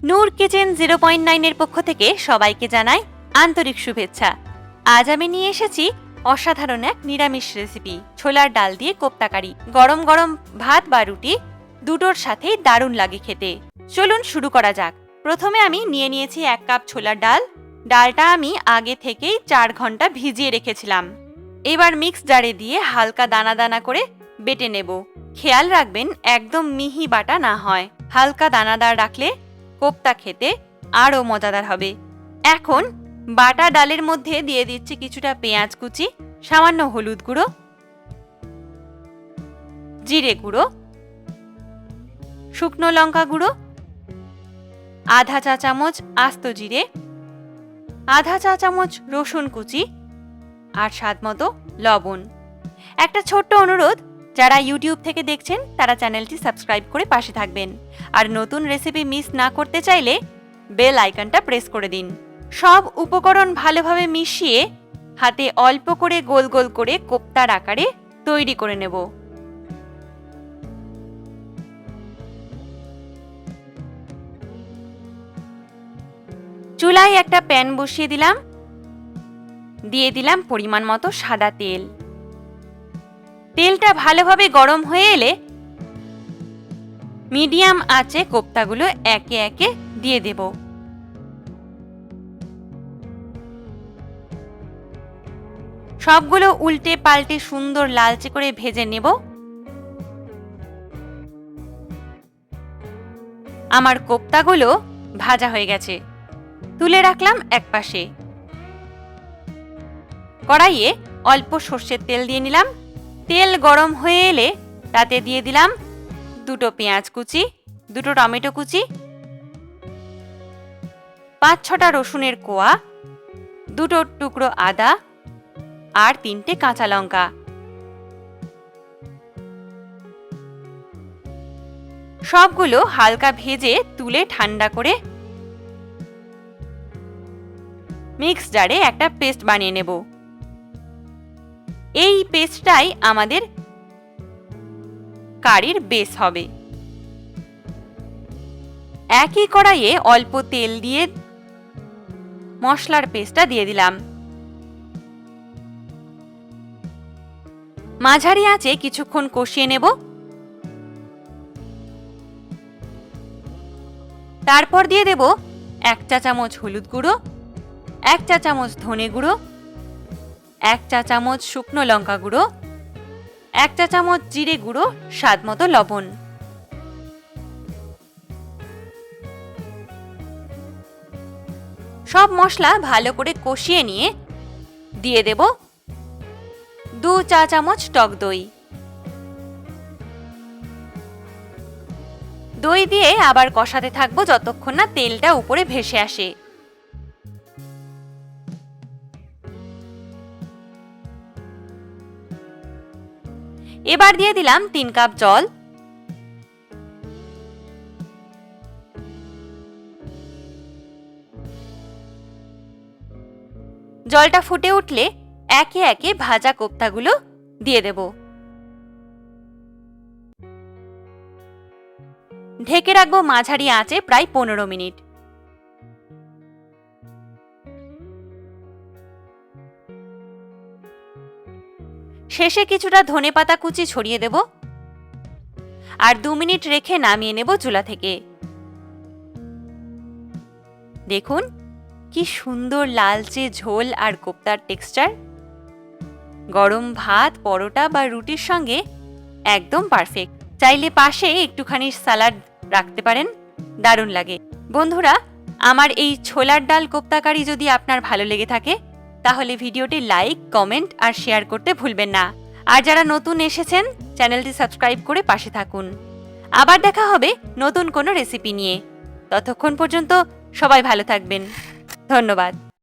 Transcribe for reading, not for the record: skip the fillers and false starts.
নূর kitchen 0.9 এর পক্ষ থেকে সবাইকে জানাই আন্তরিক শুভেচ্ছা। আজ আমি নিয়ে এসেছি অসাধারণ এক নিরামিষ রেসিপি, ছোলার ডাল দিয়ে কোপ্তা কারি। গরম গরম ভাত বা রুটি দুটোর সাথেই দারুণ লাগে খেতে। চলুন শুরু করা যাক। প্রথমে আমি নিয়ে নিয়েছি 1 কাপ ছোলার ডাল। ডালটা আমি আগে থেকেই 4 ঘন্টা ভিজিয়ে রেখেছিলাম। এবার মিক্স জারে দিয়ে হালকা দানা দানা করে বেটে নেব। খেয়াল রাখবেন একদম মিহি বাটা না হয়, হালকা দানাদার রাখলে কোপ্তা খেতে আরও মজাদার হবে। এখন বাটা ডালের মধ্যে দিয়ে দিচ্ছি কিছুটা পেঁয়াজ কুচি, সামান্য হলুদ গুঁড়ো, জিরে গুঁড়ো, শুকনো লঙ্কা গুঁড়ো, আধা চা চামচ আস্ত জিরে, আধা চা চামচ রসুন কুচি আর স্বাদমতো লবণ। একটা ছোট্ট অনুরোধ, যারা ইউটিউব থেকে দেখছেন তারা চ্যানেলটি সাবস্ক্রাইব করে পাশে থাকবেন, আর নতুন রেসিপি মিস না করতে চাইলে বেল আইকনটা প্রেস করে দিন। সব উপকরণ ভালোভাবে মিশিয়ে হাতে অল্প করে গোল গোল করে কোপ্তার আকারে তৈরি করে নেব। চুলায় একটা প্যান বসিয়ে দিলাম, দিয়ে দিলাম পরিমাণ মতো সাদা তেল। তেলটা ভালোভাবে গরম হয়ে এলে মিডিয়াম আঁচে কোপ্তাগুলো একে একে দিয়ে দেব। সবগুলো উল্টে পাল্টে সুন্দর লালচে করে ভেজে নেব। আমার কোপ্তাগুলো ভাজা হয়ে গেছে, তুলে রাখলাম একপাশে। কড়াইয়ে অল্প সর্ষের তেল দিয়ে নিলাম। তেল গরম হয়ে এলে তাতে দিয়ে দিলাম 2টো পেঁয়াজ কুচি, 2টো টমেটো কুচি, 5-6টা রসুনের কোয়া, 2টো টুকরো আদা আর 3টে কাঁচা লঙ্কা। সবগুলো হালকা ভেজে তুলে ঠান্ডা করে মিক্স জারে একটা পেস্ট বানিয়ে নেব। এই পেস্টটাই আমাদের কারির বেস হবে। একই কড়াইয়ে অল্প তেল দিয়ে মশলার পেস্টটা দিয়ে দিলাম। মাঝারি আঁচে কিছুক্ষণ কষিয়ে নেব। তারপর দিয়ে দেব 1 চা চামচ হলুদ গুঁড়ো, 1 চা চামচ ধনে গুঁড়ো, 1 চা চামচ শুকনো লঙ্কা গুঁড়ো, 1 চা চামচ জিরে গুঁড়ো, স্বাদমতো লবণ। সব মশলা ভালো করে কষিয়ে নিয়ে দিয়ে দেব 2 চা চামচ টক দই। দই দিয়ে আবার কষাতে থাকবো যতক্ষণ না তেলটা উপরে ভেসে আসে। এবার দিয়ে দিলাম 3 কাপ জল। জলটা ফুটে উঠলে একে একে ভাজা কোপ্তাগুলো দিয়ে দেব। ঢেকে রাখবো মাঝারি আঁচে প্রায় 15 মিনিট। শেষে কিছুটা ধনেপাতা কুচি ছড়িয়ে দেব আর 2 মিনিট রেখে নামিয়ে নেব চুলা থেকে। দেখুন কি সুন্দর লালচে ঝোল আর কোপ্তার টেক্সচার। গরম ভাত, পরোটা বা রুটির সঙ্গে একদম পারফেক্ট। চাইলে পাশে একটুখানি সালাড রাখতে পারেন, দারুণ লাগে। বন্ধুরা, আমার এই ছোলার ডাল কোপ্তা কারি যদি আপনার ভালো লেগে থাকে তাহলে ভিডিওটি লাইক, কমেন্ট আর শেয়ার করতে ভুলবেন না। আর যারা নতুন এসেছেন চ্যানেলটি সাবস্ক্রাইব করে পাশে থাকুন। আবার দেখা হবে নতুন কোনো রেসিপি নিয়ে। ততক্ষণ পর্যন্ত সবাই ভালো থাকবেন। ধন্যবাদ।